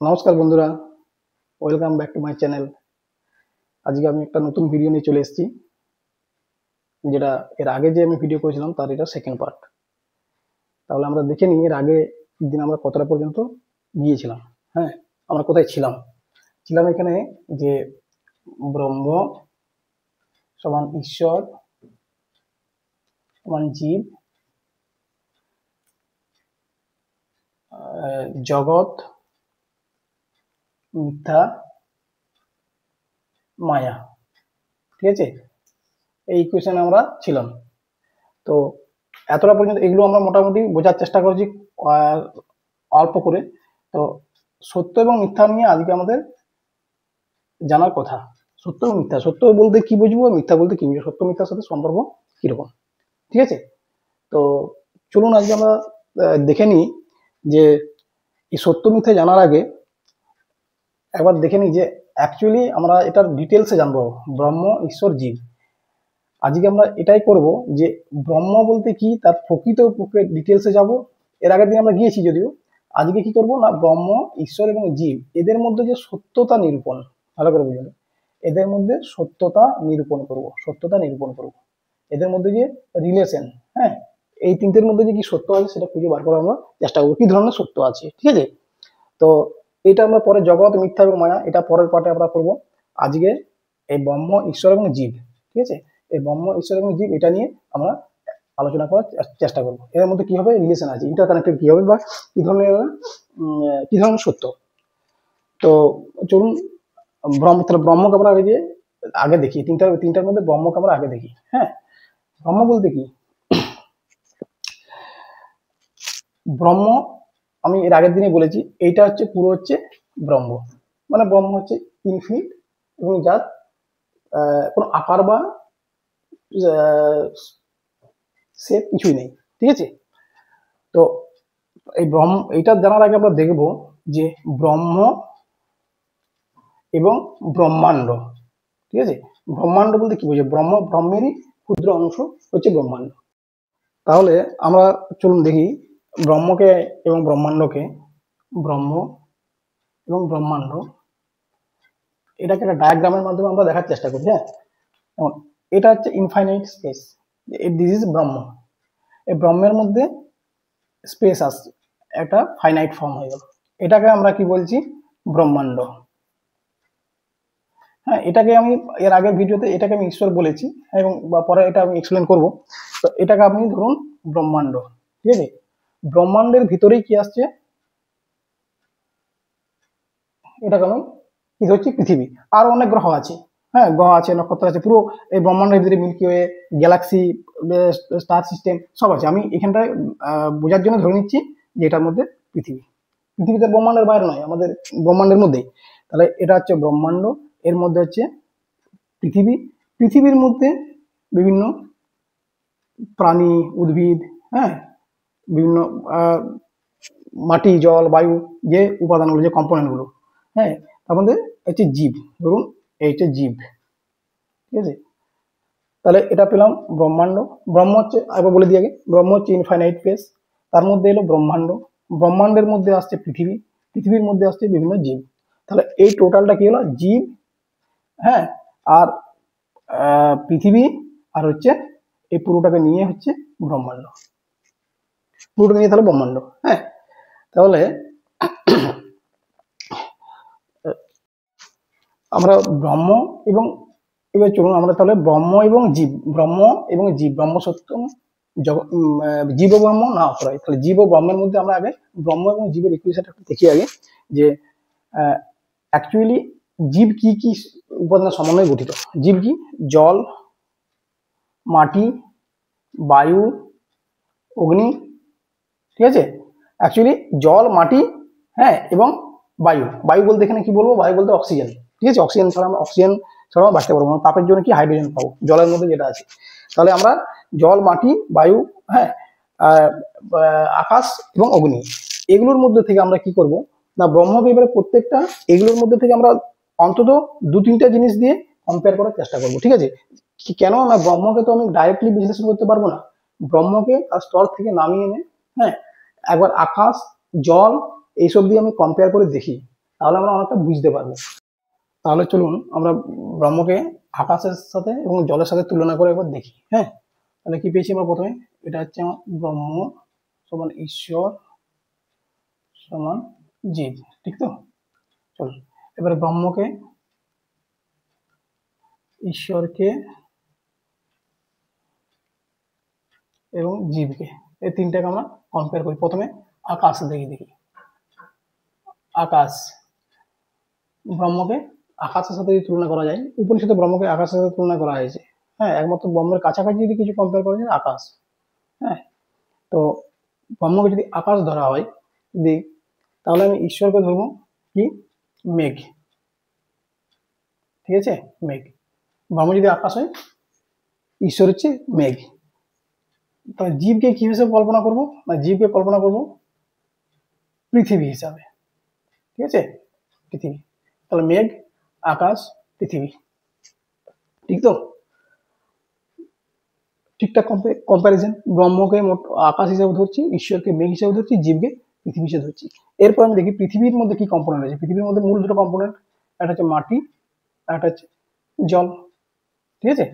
নমস্কার বন্ধুরা, welcome back to my channel. আজকে আমি একটা নতুন ভিডিও নিয়ে চলে এসেছি, যেটা এর আগে যে আমি ভিডিও করেছিলাম তার এটা সেকেন্ড পার্ট। তাহলে আমরা দেখে নিই এর আগে দিন আমরা কতটা পর্যন্ত গিয়েছিলাম। হ্যাঁ, আমরা কোথায় ছিলাম? ছিলাম এখানে যে ব্রহ্ম সমান ঈশ্বর সমান জীব, জগৎ মিথ্যা মায়া। ঠিক আছে, এই ইকুয়েশনে আমরা ছিলাম। তো এতটা পর্যন্ত এগুলো আমরা মোটামুটি বোঝার চেষ্টা করেছি অল্প করে। তো সত্য এবং মিথ্যা নিয়ে আজকে আমাদের জানার কথা। সত্য এবং মিথ্যা, সত্য বলতে কি বুঝবো, মিথ্যা বলতে কি বুঝবো, সত্য মিথ্যার সাথে সম্পর্ক কিরকম। ঠিক আছে, তো চলুন আজকে আমরা দেখে নিই যে এই সত্য মিথ্যা জানার আগে একবার দেখে নিই যে অ্যাকচুয়ালি আমরা এটার ডিটেলসে জানবো ব্রহ্ম ঈশ্বর জীব। আজকে আমরা এটাই করব যে ব্রহ্ম বলতে কি তার প্রকৃত ডিটেলসে যাব। এর আগের দিন আমরা গিয়েছি যদিও। আজকে কি করব না, ব্রহ্ম ঈশ্বর এবং জীব এদের মধ্যে যে সত্যতা নিরূপণ, ভালো করে বুঝুন, এদের মধ্যে সত্যতা নিরূপণ করব, সত্যতা নিরূপণ করব, এদের মধ্যে যে রিলেশন, হ্যাঁ, এই তিনটের মধ্যে যে কি সত্য আছে সেটা খুঁজে বার করার আমরা চেষ্টা করবো, কি ধরনের সত্য আছে। ঠিক আছে, তো এটা আমরা পরে জগৎ মিথ্যা এবং মায়া এটা পরের পার্টে আমরা করব। আজকে এই ব্রহ্ম ঈশ্বর এবং জীব, ঠিক আছে, এই ব্রহ্ম ঈশ্বর এবং জীব এটা নিয়ে আমরা আলোচনা করার চেষ্টা করব। এর মধ্যে কিভাবে রিলেশন আছে, ইন্টারকানেক্টেড কি হবে, বা কি ধরনের সত্য। তো চলুন ব্রহ্মকে আমরা আগে দেখি, তিনটার মধ্যে ব্রহ্মকে আমরা আগে দেখি। হ্যাঁ, ব্রহ্ম বলতে কি? ব্রহ্ম আমি এর আগের দিনে বলেছি, এইটা হচ্ছে পুরো হচ্ছে ব্রহ্ম, মানে ব্রহ্ম হচ্ছে ইনফিনিট এবং যার কোনো আকার বা শেপ কিছুই নেই। ঠিক আছে, তো এই ব্রহ্ম এইটা জানার আগে আমরা দেখব যে ব্রহ্ম এবং ব্রহ্মাণ্ড। ঠিক আছে, ব্রহ্মাণ্ড বলতে কি বোঝে? ব্রহ্মেরই ক্ষুদ্র অংশ হচ্ছে ব্রহ্মাণ্ড। তাহলে আমরা চলুন দেখি ব্রহ্মকে এবং ব্রহ্মাণ্ডকে। ব্রহ্ম এবং ব্রহ্মাণ্ড এটাকে একটা ডায়াগ্রামের মাধ্যমে আমরা দেখার চেষ্টা করি। হ্যাঁ, এটা হচ্ছে ইনফাইনাইট স্পেস, দিস ইজ ব্রহ্ম। এই ব্রহ্মের মধ্যে স্পেস আসছে, একটা ফাইনাইট ফর্ম হয়ে গেল, এটাকে আমরা কি বলছি? ব্রহ্মাণ্ড। হ্যাঁ, এটাকে আমি এর আগের ভিডিওতে এটাকে আমি ঈশ্বর বলেছি, এবং পরে এটা আমি এক্সপ্লেন করব। তো এটাকে আপনি ধরুন ব্রহ্মাণ্ড। ঠিক আছে, ব্রহ্মাণ্ডের ভিতরেই কি আসছে, এটাকে আমি কি ধরছি? পৃথিবী। আর অনেক গ্রহ আছে, হ্যাঁ, গ্রহ আছে, নক্ষত্র আছে, পুরো এই ব্রহ্মাণ্ডের ভিতরে milky way, galaxy, star system সব আছে। আমি এখানটায় বোঝার জন্য ধরে নিচ্ছি যে এটার মধ্যে পৃথিবী। পৃথিবীতে ব্রহ্মাণ্ডের বাইরে নয়, আমাদের ব্রহ্মাণ্ডের মধ্যেই। তাহলে এটা হচ্ছে ব্রহ্মাণ্ড, এর মধ্যে হচ্ছে পৃথিবী। পৃথিবীর মধ্যে বিভিন্ন প্রাণী, উদ্ভিদ, হ্যাঁ, বিভিন্ন মাটি, জল, বায়ু, যে উপাদানগুলো, যে কম্পোনেন্টগুলো, হ্যাঁ, তার মধ্যে হচ্ছে জীব। ধরুন এই হচ্ছে জীব। ঠিক আছে, তাহলে এটা পেলাম ব্রহ্মাণ্ড। ব্রহ্ম হচ্ছে, একবার বলে দিয়ে আগে, ব্রহ্ম হচ্ছে ইনফাইনাইট স্পেস, তার মধ্যে এলো ব্রহ্মাণ্ড, ব্রহ্মাণ্ডের মধ্যে আসছে পৃথিবী, পৃথিবীর মধ্যে আসছে বিভিন্ন জীব। তাহলে এই টোটালটা কি হলো? জীব, হ্যাঁ, আর পৃথিবী, আর হচ্ছে এই পুরোটাকে নিয়ে হচ্ছে ব্রহ্মাণ্ড, পুরোটা নিয়ে তাহলে ব্রহ্মাণ্ড। হ্যাঁ, তাহলে আমরা ব্রহ্ম এবং, এবার চলুন আমরা তাহলে ব্রহ্ম এবং জীব, ব্রহ্ম এবং জীব, ব্রহ্ম সত্য, জীব ও ব্রহ্ম না অপরায়। তাহলে জীব ও ব্রহ্মের মধ্যে আমরা আগে ব্রহ্ম এবং জীবের ইকুয়েশনটা দেখি আগে, যে অ্যাকচুয়ালি জীব কি কি উপাদানের সমন্বয়ে গঠিত। জীব কি? জল, মাটি, বায়ু, অগ্নি। ঠিক আছে, অ্যাকচুয়ালি জল, মাটি, হ্যাঁ, এবং বায়ু। বায়ু বলতে এখানে কি বলবো? বায়ু বলতে অক্সিজেন। ঠিক আছে, অক্সিজেন ছাড়া বাঁচতে পারবো না। তাপের জন্য কি? হাইড্রোজেন পাবো জলের মধ্যে যেটা আছে। তাহলে আমরা জল, মাটি, বায়ু, হ্যাঁ, আকাশ এবং অগ্নি, এগুলোর মধ্যে থেকে আমরা কি করব না, ব্রহ্মকে এবারে প্রত্যেকটা এগুলোর মধ্যে থেকে আমরা অন্তত দু তিনটা জিনিস দিয়ে কম্পেয়ার করার চেষ্টা করব। ঠিক আছে, কেন না, ব্রহ্মকে তো আমি ডাইরেক্টলি বিশ্লেষণ করতে পারবো না। ব্রহ্মকে তার স্তর থেকে নামিয়ে এনে, হ্যাঁ, একবার আকাশ, জল, এইসব দিয়ে আমি কম্পেয়ার করে দেখি, তাহলে আমরা অনেকটা বুঝতে পারবো। তাহলে চলুন আমরা ব্রহ্মকে আকাশের সাথে এবং জলের সাথে তুলনা করে একবার দেখি। হ্যাঁ, তাহলে কি পেয়েছি আমরা প্রথমে? এটা হচ্ছে আমার ব্রহ্ম সমান ঈশ্বর সমান জীব, ঠিক তো? চলুন এবারে ব্রহ্মকে, ঈশ্বরকে এবং জীবকে, এই তিনটাকে আমরা কম্পেয়ার করি। প্রথমে আকাশ দেখি। আকাশ, ব্রহ্মকে আকাশের সাথে যদি তুলনা করা যায়, উপনিষদে ব্রহ্মকে আকাশের সাথে তুলনা করা হয়েছে। হ্যাঁ, একমাত্র ব্রহ্মের কাছাকাছি যদি কিছু কম্পেয়ার করা যায় আকাশ। হ্যাঁ, তো ব্রহ্মকে যদি আকাশ ধরা হয় যদি, তাহলে আমি ঈশ্বরকে ধরবো কি? মেঘ, ঠিক আছে? মেঘ। ব্রহ্ম যদি আকাশ হয়, ঈশ্বর হচ্ছে মেঘ। তাহলে জীবকে কি হিসেবে কল্পনা করবো? না, জীবকে কল্পনা করবো পৃথিবী হিসাবে, ঠিক আছে? পৃথিবী। তাহলে মেঘ, আকাশ, পৃথিবী, ঠিক তো? ঠিকঠাক কম্পারিজন। ব্রহ্মকে আকাশ হিসাবে ধরছি, ঈশ্বরকে মেঘ হিসাবে ধরছি, জীবকে পৃথিবী হিসেবে ধরছি। এরপর আমি দেখি পৃথিবীর মধ্যে কি কম্পোনেন্ট আছে। পৃথিবীর মধ্যে মূল দুটো কম্পোনেন্ট, একটা হচ্ছে মাটি, একটা হচ্ছে জল, ঠিক আছে?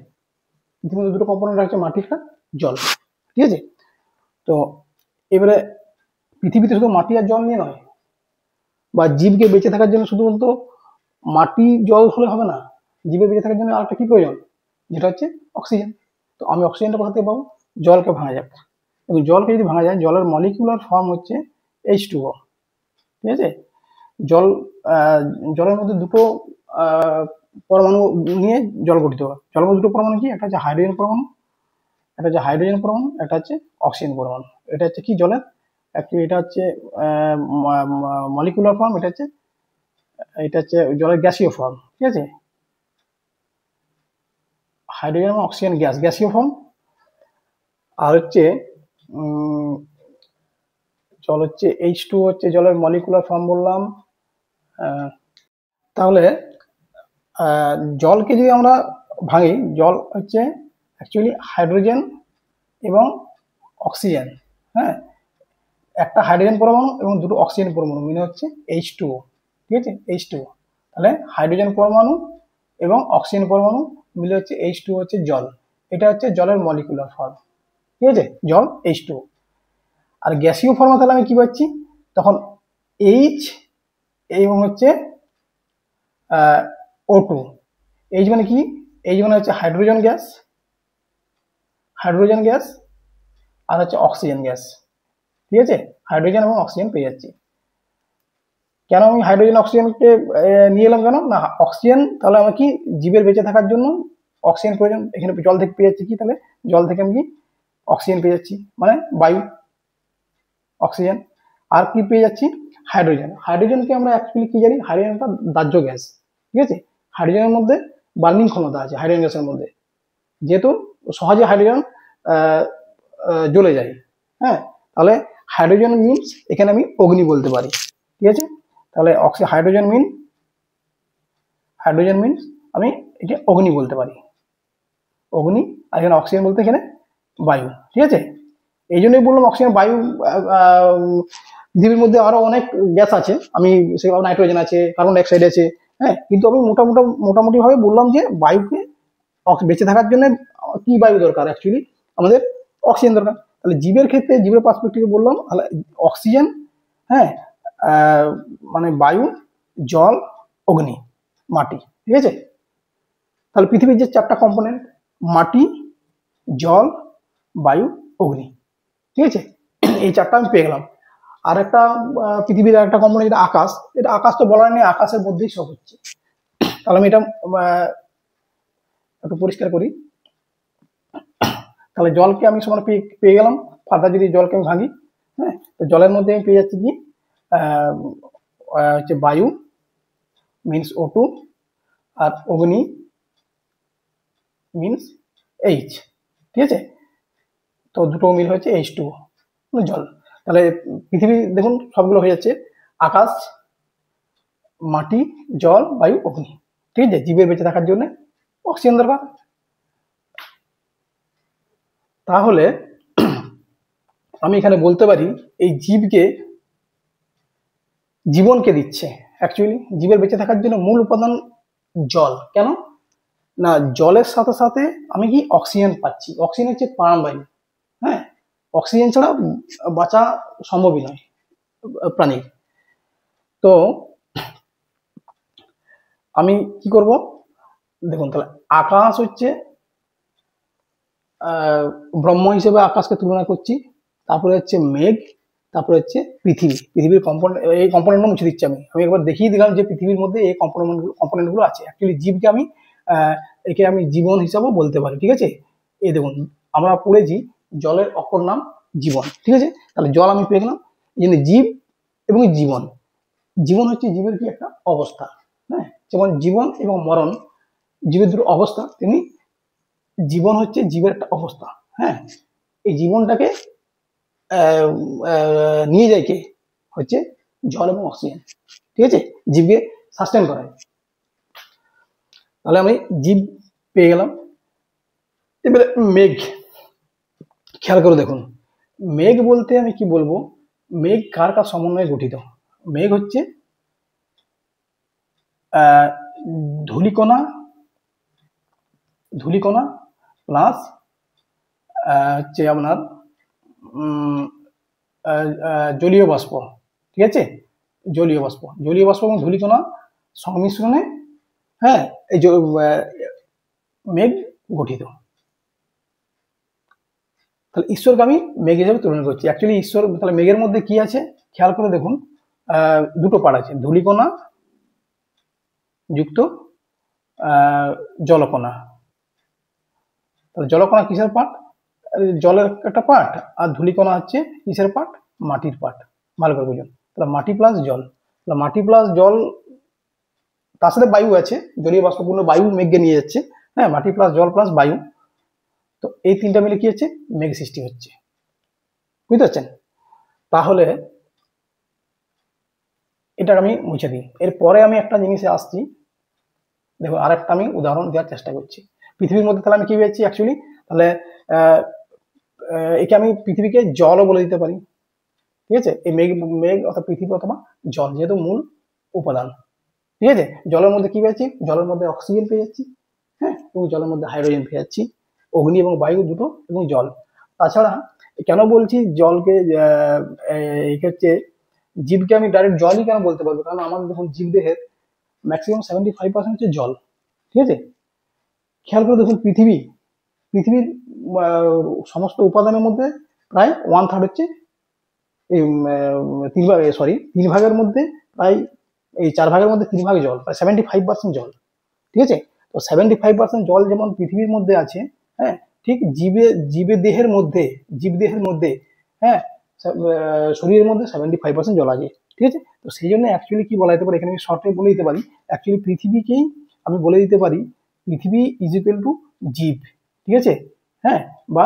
পৃথিবীর মধ্যে দুটো কম্পোনেন্ট হচ্ছে মাটি, একটা জল, ঠিক আছে? তো এবারে পৃথিবীতে শুধু মাটি আর জল নিয়ে নয়, বা জীবকে বেঁচে থাকার জন্য শুধুমাত্র মাটি জল হলে হবে না। জীবের বেঁচে থাকার জন্য আরেকটা কি প্রয়োজন? যেটা হচ্ছে অক্সিজেন। তো আমি অক্সিজেনটা কোথা থেকে পাবো? জলকে ভাঙা যাক, এবং জলকে যদি ভাঙা যায়, জলের মলিকুলার ফর্ম হচ্ছে H2O, ঠিক আছে? জল, জলের মধ্যে দুটো পরমাণু নিয়ে জল গঠিত হয়। জলের মধ্যে দুটো পরমাণু কি? একটা হচ্ছে হাইড্রোজেন পরমাণু, একটা হচ্ছে অক্সিজেন পরমাণু। এটা হচ্ছে কি? জলের অ্যাকচুয়ালি এটা হচ্ছে মলিকুলার ফর্ম, এটা হচ্ছে জলের গ্যাসীয় ফর্ম, ঠিক আছে? হাইড্রোজেন এবং অক্সিজেন গ্যাসীয় ফর্ম। আর হচ্ছে জল হচ্ছে H2O, হচ্ছে জলের মলিকুলার ফর্ম বললাম। তাহলে জলকে যদি আমরা ভাঙি, জল হচ্ছে অ্যাকচুয়ালি হাইড্রোজেন এবং অক্সিজেন। হ্যাঁ, একটা হাইড্রোজেন পরমাণু এবং দুটো অক্সিজেন পরমাণু মিলে হচ্ছে H2O, ঠিক আছে? H2O। তাহলে হাইড্রোজেন পরমাণু এবং অক্সিজেন পরমাণু মিলে হচ্ছে H2O, হচ্ছে জল। এটা হচ্ছে জলের মলিকুলার ফর্ম, ঠিক আছে? জল H2O। আর গ্যাসীয় ফর্মে তাহলে আমি কি পাচ্ছি? তখন H এবং হচ্ছে O2। H মানে কি? H মানে হচ্ছে হাইড্রোজেন গ্যাস, আর হচ্ছে অক্সিজেন গ্যাস, ঠিক আছে? হাইড্রোজেন এবং অক্সিজেন পেয়ে যাচ্ছি। কেন আমি হাইড্রোজেন অক্সিজেনকে নিয়ে এলাম? কেন না, অক্সিজেন, তাহলে আমার কি? জীবের বেঁচে থাকার জন্য অক্সিজেন প্রয়োজন। এখানে জল থেকে পেয়ে যাচ্ছি কি? তাহলে জল থেকে আমি কি? অক্সিজেন পেয়ে যাচ্ছি, মানে বায়ু, অক্সিজেন। আর কি পেয়ে যাচ্ছি? হাইড্রোজেন। হাইড্রোজেনকে আমরা অ্যাকচুয়ালি কি জানি? হাইড্রোজেন একটা দাহ্য গ্যাস, ঠিক আছে? হাইড্রোজেনের মধ্যে বার্নিং ক্ষমতা আছে, হাইড্রোজেন গ্যাসের মধ্যে, যেহেতু সহজে হাইড্রোজেন জ্বলে যায়। হ্যাঁ, তাহলে হাইড্রোজেন মিনস এখানে আমি অগ্নি বলতে পারি, ঠিক আছে? তাহলে হাইড্রোজেন মিনস আমি এটা অগ্নি বলতে পারি, অগ্নি। আর এখানে অক্সিজেন বলতে এখানে বায়ু, ঠিক আছে? এই জন্যই বললাম অক্সিজেন, বায়ু। পৃথিবীর মধ্যে আরো অনেক গ্যাস আছে, আমি সেগুলো নাইট্রোজেন আছে, কার্বন ডাইঅক্সাইড আছে। হ্যাঁ, কিন্তু আমি মোটামুটি ভাবে বললাম যে বায়ুকে বেঁচে থাকার জন্য কি বায়ু দরকার? অ্যাকচুয়ালি আমাদের অক্সিজেন দরকার। তাহলে জীবের ক্ষেত্রে, জীবের পার্সপেক্টিভে বললাম, তাহলে অক্সিজেন, হ্যাঁ, মানে বায়ু, জল, অগ্নি, মাটি, ঠিক আছে? তাহলে পৃথিবীর যে চারটা কম্পোনেন্ট, মাটি, জল, বায়ু, অগ্নি, ঠিক আছে? এই চারটা আমি পেয়ে গেলাম। আর একটা পৃথিবীর একটা কম্পোনেন্ট, যেটা আকাশ। এটা আকাশ তো বলার নেই, আকাশের মধ্যেই সব হচ্ছে। তাহলে আমি এটা একটু পরিষ্কার করি। তাহলে জলকে আমি সমান পেয়ে গেলাম। ফার্দার যদি জলকে আমি ভাঙি, হ্যাঁ, তো জলের মধ্যে আমি পেয়ে যাচ্ছি কি? হচ্ছে বায়ু মিনস O2, আর অগ্নি মিনস H, ঠিক আছে? তো দুটো মিল হচ্ছে H2O, জল। তাহলে পৃথিবী দেখুন সবগুলো হয়ে যাচ্ছে আকাশ, মাটি, জল, বায়ু, অগ্নি, ঠিক আছে? জীবের বেঁচে থাকার জন্য অক্সিজেন দরকার। তাহলে আমি এখানে বলতে পারি এই জীবকে জীবনকে দিচ্ছে। অ্যাকচুয়ালি জীবের বেঁচে থাকার জন্য মূল উপাদান জল। কেন না, জলের সাথে সাথে আমি কি অক্সিজেন পাচ্ছি। অক্সিজেন হচ্ছে প্রাণবায়ু। হ্যাঁ, অক্সিজেন ছাড়া বাঁচা সম্ভবই নয় প্রাণীর। তো আমি কি করব দেখুন, তাহলে আকাশ হচ্ছে ব্রহ্ম হিসেবে আকাশকে তুলনা করছি। তারপরে হচ্ছে মেঘ, তারপরে হচ্ছে পৃথিবী। পৃথিবীর কম্পোনেন্ট, এই কম্পোনেন্টগুলো মুছে দিচ্ছি আমি একবার দেখিয়ে দিলাম যে পৃথিবীর মধ্যে এই কম্পোনেন্টগুলো আছে। অ্যাকচুয়ালি জীবকে আমি একে আমি জীবন হিসাবেও বলতে পারি। ঠিক আছে, এই দেখুন আমরা পড়েছি জলের অপর নাম জীবন। ঠিক আছে, তাহলে জল আমি পেয়ে গেলাম। এই জন্য জীব এবং জীবন, জীবন হচ্ছে জীবের কি একটা অবস্থা। হ্যাঁ, যেমন জীবন এবং মরণ জীবের দুটো অবস্থা, তেমনি জীবন হচ্ছে জীবের একটা অবস্থা। হ্যাঁ, এই জীবনটাকে নিয়ে যায় কে, হচ্ছে জল এবং অক্সিজেন। ঠিক আছে, জীবকে সাস্টেন করায়। তাহলে আমি জীব পেয়ে গেলাম। এবারে মেঘ, খেয়াল করে দেখুন, মেঘ বলতে আমি কি বলবো, মেঘ কার কার সমন্বয়ে গঠিত। মেঘ হচ্ছে ধূলিকণা প্লাস হচ্ছে আপনার জলীয় বাষ্প। ঠিক আছে, জলীয় বাষ্প এবং ধূলিকণা সংমিশ্রণে হ্যাঁ এই মেঘ গঠিত। তাহলে ঈশ্বরকে আমি মেঘ হিসেবে তুলনা করছি। অ্যাকচুয়ালি ঈশ্বর, তাহলে মেঘের মধ্যে কি আছে খেয়াল করে দেখুন, দুটো পার্ট আছে, ধূলিকণা যুক্ত জলকণা। তাহলে জলকণা কিসের পার্ট, জলের একটা পার্ট, আর ধূলিকণা হচ্ছে কিসের পার্ট, মাটির পার্ট। ভালো করে বুঝুন, তাহলে মাটি প্লাস জল, তাহলে মাটি প্লাস জল, তার সাথে বায়ু আছে, জলীয় বাষ্পপূর্ণ বায়ু মেঘকে নিয়ে যাচ্ছে। হ্যাঁ, মাটি প্লাস জল প্লাস বায়ু, তো এই তিনটা মিলে কি হচ্ছে, মেঘ সৃষ্টি হচ্ছে। বুঝতে পারছেন? তাহলে এটা আমি মুছে দিই। এরপরে আমি একটা জিনিসে আসছি, দেখো আরেকটা আমি উদাহরণ দেওয়ার চেষ্টা করছি। পৃথিবীর মধ্যে তাহলে আমি কি পেয়েছি অ্যাকচুয়ালি, তাহলে একে আমি পৃথিবীকে জলও বলে দিতে পারি। ঠিক আছে, এই মেঘ অথবা পৃথিবী অথবা জল যেহেতু মূল উপাদান। ঠিক আছে, জলের মধ্যে কি পেয়েছি, জলের মধ্যে অক্সিজেন পেয়ে যাচ্ছি। হ্যাঁ, এবং জলের মধ্যে হাইড্রোজেন পেয়ে যাচ্ছি, অগ্নি এবং বায়ু দুটো, এবং জল। তাছাড়া কেন বলছি জলকে হচ্ছে জীবকে আমি ডাইরেক্ট জলই কেন বলতে পারবো, কারণ আমাদের দেখুন জীবদেহের ম্যাক্সিমাম 75% হচ্ছে জল। ঠিক আছে, খেয়াল করে দেখুন পৃথিবীর সমস্ত উপাদানের মধ্যে প্রায় 1/3 হচ্ছে এই তিন ভাগের মধ্যে প্রায় এই 4 ভাগের মধ্যে 3 ভাগ জল, প্রায় 75% জল। ঠিক আছে, তো 75% জল যেমন পৃথিবীর মধ্যে আছে, হ্যাঁ, ঠিক জীবদেহের মধ্যে হ্যাঁ শরীরের মধ্যে 75% জল আছে। ঠিক আছে, তো সেই জন্য অ্যাকচুয়ালি কি বলা যেতে পারে, এখানে আমি শর্টে বলে দিতে পারি, অ্যাকচুয়ালি পৃথিবীকেই আমি বলে দিতে পারি পৃথিবী ইজ ইকুয়াল টু জীব। ঠিক আছে, হ্যাঁ, বা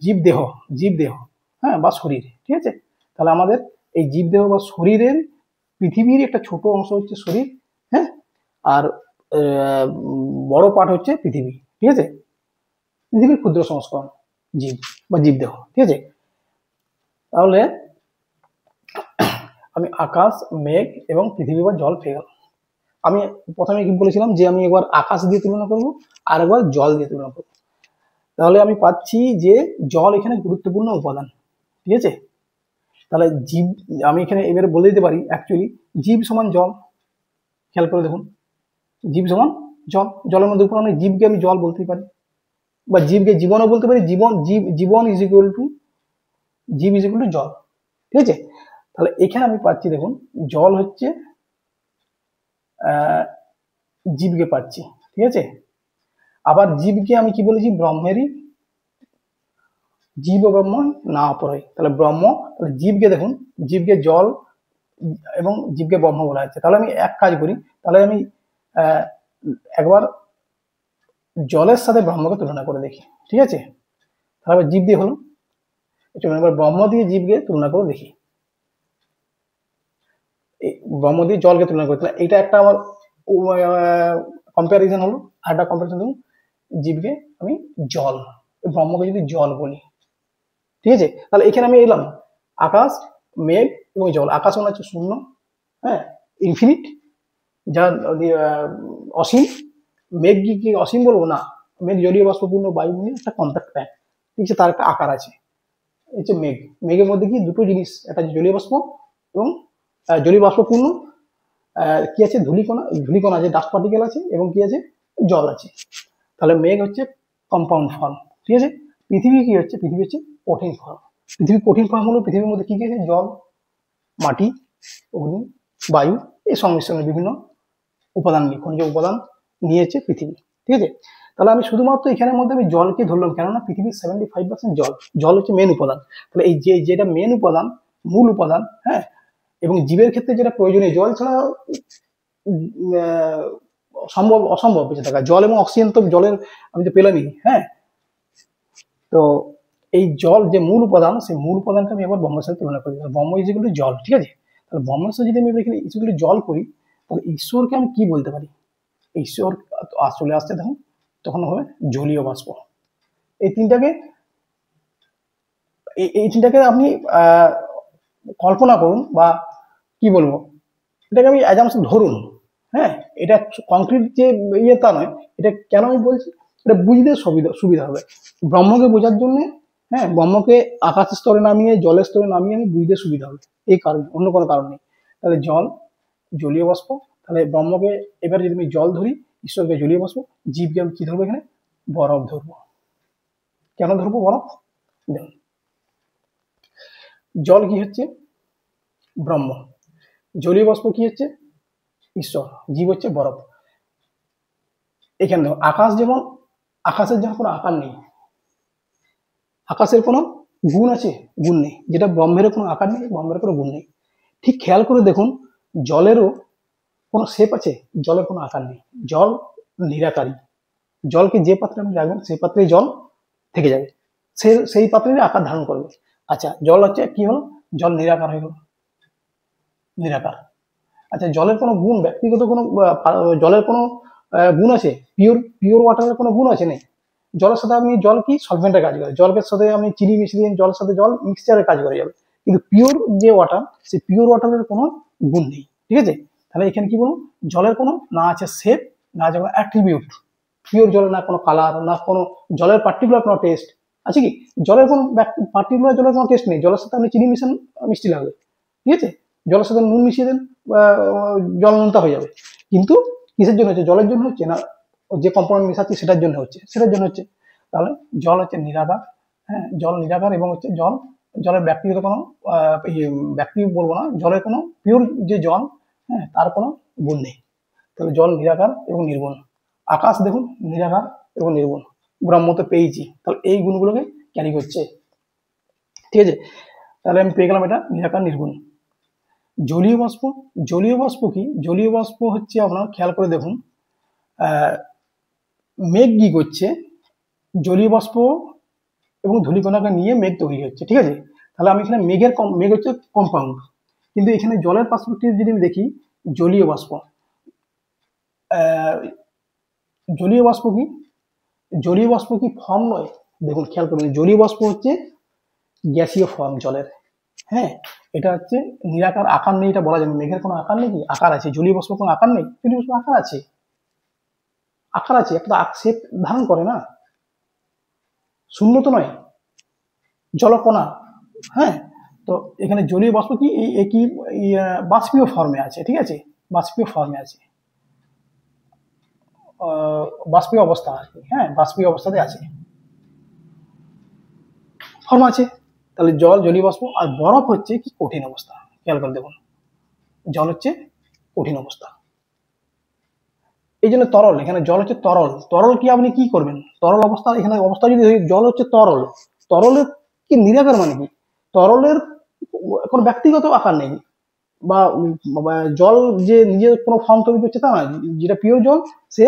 জীবদেহ, হ্যাঁ, বা শরীর। ঠিক আছে, তাহলে আমাদের এই জীবদেহ বা শরীরের পৃথিবীর একটা ছোট অংশ হচ্ছে শরীর। হ্যাঁ, আর বড় পার্ট হচ্ছে পৃথিবী। ঠিক আছে, পৃথিবীর ক্ষুদ্র সংস্করণ জীব বা জীবদেহ। ঠিক আছে, তাহলে আমি আকাশ, মেঘ এবং পৃথিবী বা জল পেয়ে গেলাম। আমি প্রথমে কি বলেছিলাম যে আমি একবার আকাশ দিয়ে তুলনা করব আর একবার জল দিয়ে তুলনা করব। তাহলে আমি পাচ্ছি যে জল এখানে গুরুত্বপূর্ণ উপাদান। ঠিক আছে, তাহলে জীব আমি এখানে এবারে বলে দিতে পারি অ্যাকচুয়ালি জীব সমান জল। খেয়াল করে দেখুন, জীব সমান জল, জলের মধ্যে উপাদান জীবকে আমি জল বলতেই পারি, বা জীবকে জীবনও বলতে পারি। জীবন ইজ ইকুয়াল টু জল। ঠিক আছে, তাহলে এখানে আমি পাচ্ছি দেখুন জল হচ্ছে জীবকে পাচ্ছি। ঠিক আছে, আবার জীবকে আমি কি বলেছি, ব্রহ্মেরই, জীব ও ব্রহ্ম না অপরই। তাহলে ব্রহ্ম, তাহলে জীবকে দেখুন, জীবকে জল এবং জীবকে ব্রহ্ম বলা হচ্ছে। তাহলে আমি এক কাজ করি, তাহলে আমি একবার জলের সাথে ব্রহ্মকে তুলনা করে দেখি। ঠিক আছে, তাহলে জীব দিয়ে হলো, চলুন এবার ব্রহ্ম দিয়ে জীবকে তুলনা করে দেখি। ব্রহ্ম দিয়ে জলকে তুলনা করে, তাহলে এটা একটা আমার কম্পারিজন হলো। আর একটা কম্পারিজন দেখুন, জীবকে আমি জল, ব্রহ্মকে যদি জল বলি। ঠিক আছে, তাহলে এখানে আমি এলাম আকাশ, মেঘ এবং জল। আকাশ মানে হচ্ছে শূন্য, হ্যাঁ, ইনফিনিট, যা অসীম। মেঘ কি অসীম বলবো না, মেঘ জলীয় বাষ্পপূর্ণ বায়ু নিয়ে একটা কম্প্যাক্ট প্যাক, ঠিক আছে, তার একটা আকার আছে। হচ্ছে মেঘ, মেঘের মধ্যে কি দুটো জিনিস, একটা হচ্ছে জলীয় বাষ্প এবং জলীয় বাষ্পপূর্ণ কি আছে, ধূলিকণা, ধূলিকণা আছে, ডাস্ট পার্টিকেল আছে, এবং কি আছে, জল আছে। তাহলে মেঘ হচ্ছে কম্পাউন্ড ফর্ম, ঠিক আছে। পৃথিবী কি হচ্ছে, পৃথিবী হচ্ছে কঠিন ফর্ম। পৃথিবীর কঠিন ফর্ম হলো পৃথিবীর মধ্যে কি কি আছে, জল, মাটি, অগ্নি, বায়ু, এই সংমিশ্রণে বিভিন্ন উপাদান নিয়ে, খনিজ উপাদান নিয়েছে পৃথিবী, ঠিক আছে। তাহলে আমি শুধুমাত্র এখানের মধ্যে আমি জলকে ধরলাম, কেননা পৃথিবীর 75% জল, জল হচ্ছে মেন উপাদান। তাহলে এই যেটা মেন উপাদান, মূল উপাদান, হ্যাঁ, এবং জীবের ক্ষেত্রে যেটা প্রয়োজনীয়, জল ছাড়া সম্ভব অসম্ভব বেঁচে থাকা। জল এবং অক্সিজেন তো জলের আমি তো পেলামই, হ্যাঁ। তো এই জল যে মূল উপাদান, সেই মূল উপাদানকে আমি এবার ব্রহ্মের সাথে তুলনা করি। ব্রহ্ম যেগুলো জল, ঠিক আছে। তাহলে ব্রহ্মের সাথে যদি আমি এখানে ইস্যুগুলো জল করি, তাহলে ঈশ্বরকে আমি কি বলতে পারি? ঈশ্বর চলে আসছে তখন, তখন হবে জলীয় বাষ্প। এই তিনটাকে এই তিনটাকে আপনি কল্পনা করুন, বা কি বলবো, এটাকে আমি অ্যাজাম্পশন ধরুন, হ্যাঁ। এটা কংক্রিট যে ইয়ে তা নয়। এটা কেন আমি বলছি, এটা বুঝতে সুবিধা হবে ব্রহ্মকে বোঝার জন্য, হ্যাঁ। ব্রহ্মকে আকাশের স্তরে নামিয়ে জলের স্তরে নামিয়ে আমি বুঝতে সুবিধা হবে, এই কারণে, অন্য কোনো কারণ নেই। তাহলে জল, জলীয় বাষ্প, তাহলে ব্রহ্মকে এবার যদি আমি জল ধরি, ঈশ্বরকে জলীয় বাষ্প, জীবকে আমি কি ধরবো এখানে, বরফ ধরবো। কেন ধরবো বরফ? দেখুন, জল কি হচ্ছে, ব্রহ্ম। জলীয় বাষ্প কি হচ্ছে, ঈশ্বর। জীব হচ্ছে বরফ। এখানে দেখো, আকাশ যেমন, আকাশের যেমন কোনো আকার নেই, আকাশের কোনো গুণ আছে, গুণ নেই। যেটা ব্রহ্মের কোনো আকার নেই, ব্রহ্মের কোনো গুণ নেই। ঠিক খেয়াল করে দেখুন, জলেরও কোনো শেপ আছে, জলের কোনো আকার নেই। জল নিরাকারী। জলকে যে পাত্রে আপনি রাখবেন, সেই পাত্রেই জল থেকে যাবে, সেই পাত্রের আকার ধারণ করবে। আচ্ছা, জল হচ্ছে কি হলো, জল নিরাকার হয়ে গেল, নিরাকার। আচ্ছা, জলের কোনো গুণ, ব্যক্তিগত কোনো জলের কোনো গুণ আছে? পিওর ওয়াটারের কোনো গুণ আছে? নেই। জলের সাথে আপনি, জল কি সলভেন্টের কাজ করে, জলের সাথে আপনি চিনি মিশিয়ে দিন, জলের সাথে জল মিক্সচারের কাজ করে যাবে। কিন্তু পিওর যে ওয়াটার, সেই পিওর ওয়াটারের কোনো গুণ নেই, ঠিক আছে। তাহলে এখানে কি বলুন, জলের কোনো না আছে শেপ, না আছে কোনো অ্যাট্রিবিউট। পিওর জলের না কোনো কালার, না কোনো জলের পার্টিকুলার কোনো টেস্ট আছে কি? জলের কোনো পার্টিকুলার জলের কোনো টেস্ট নেই। জলের সাথে আপনি চিনি মিশান, মিষ্টি লাগবে, ঠিক আছে। জলের সাথে নুন মিশিয়ে দেন, জল নুনটা হয়ে যাবে। কিন্তু কিসের জন্য হচ্ছে? জলের জন্য হচ্ছে না, যে কম্পাউন্ড মেশাচ্ছি সেটার জন্য হচ্ছে, সেটার জন্য হচ্ছে। তাহলে জল হচ্ছে নিরাকার, হ্যাঁ, জল নিরাকার, এবং হচ্ছে জল, জলের ব্যক্তিগত কোনো ব্যক্তি বলবো না, জলের কোনো পিওর যে জল, হ্যাঁ, তার কোনো গুণ নেই। তাহলে জল নিরাকার এবং নির্গুণ। আকাশ দেখুন, নিরাকার এবং নির্গুণ। ব্রহ্ম তো পেয়েছি, তাহলে এই গুণগুলোকে ক্যারি করছে, ঠিক আছে। তাহলে আমি পেয়ে গেলাম এটা নিরাকার, নির্গুণ। জলীয় বাষ্প, জলীয় বাষ্প কি? জলীয় বাষ্প হচ্ছে, আপনার খেয়াল করে দেখুন, মেঘ কি করছে, জলীয় বাষ্প এবং ধূলিকণাকে নিয়ে মেঘ তৈরি হচ্ছে, ঠিক আছে। তাহলে আমি এখানে মেঘ হচ্ছে কম্পাউন্ড, কিন্তু এখানে জলের পার্সপেক্টিভ যদি আমি দেখি, জলীয় বাষ্প, জলীয় বাষ্প কি, জলীয় বাষ্প কি ফর্ম নয়? দেখুন, খেয়াল করুন, জলীয় বাষ্প হচ্ছে গ্যাসীয় ফর্ম জলের, হ্যাঁ। এটা হচ্ছে নিরাকার, আকার নেই, এটা বলা যাবে। মেঘের কোনো আকার নেই কি? আকার আছে। জলীয় বাষ্প কোনো আকার নেই? জলীয় বাষ্প আকার আছে, আকার আছে, একটা শেপ ধারণ করে না, শূন্য তো নয়, জলকণা, হ্যাঁ। তো এখানে জলীয় বাষ্প কি, একই বাষ্পীয় ফর্মে আছে, ঠিক আছে, বাষ্পীয় ফর্মে আছে, বাষ্পীয় অবস্থা আর কি, হ্যাঁ, বাষ্পীয় অবস্থাতে আছে, ফর্ম আছে। তাহলে জল জলীয় বাষ্প। আর বরফ হচ্ছে কি, কঠিন অবস্থা। খেয়াল করে দেখুন, জল হচ্ছে কঠিন অবস্থা, এই জন্য তরল। এখানে জল হচ্ছে তরল। তরল কি আপনি কি করবেন, তরল অবস্থা, এখানে অবস্থা যদি জল হচ্ছে তরল, তরলের কি নিরাকার মানে কি? তরলের কোনো ব্যক্তিগত আকার নেই, বা জল যে নিজের কোনো ফর্ম তৈরি করছে তা নয়। যেটা পিওর জল, সে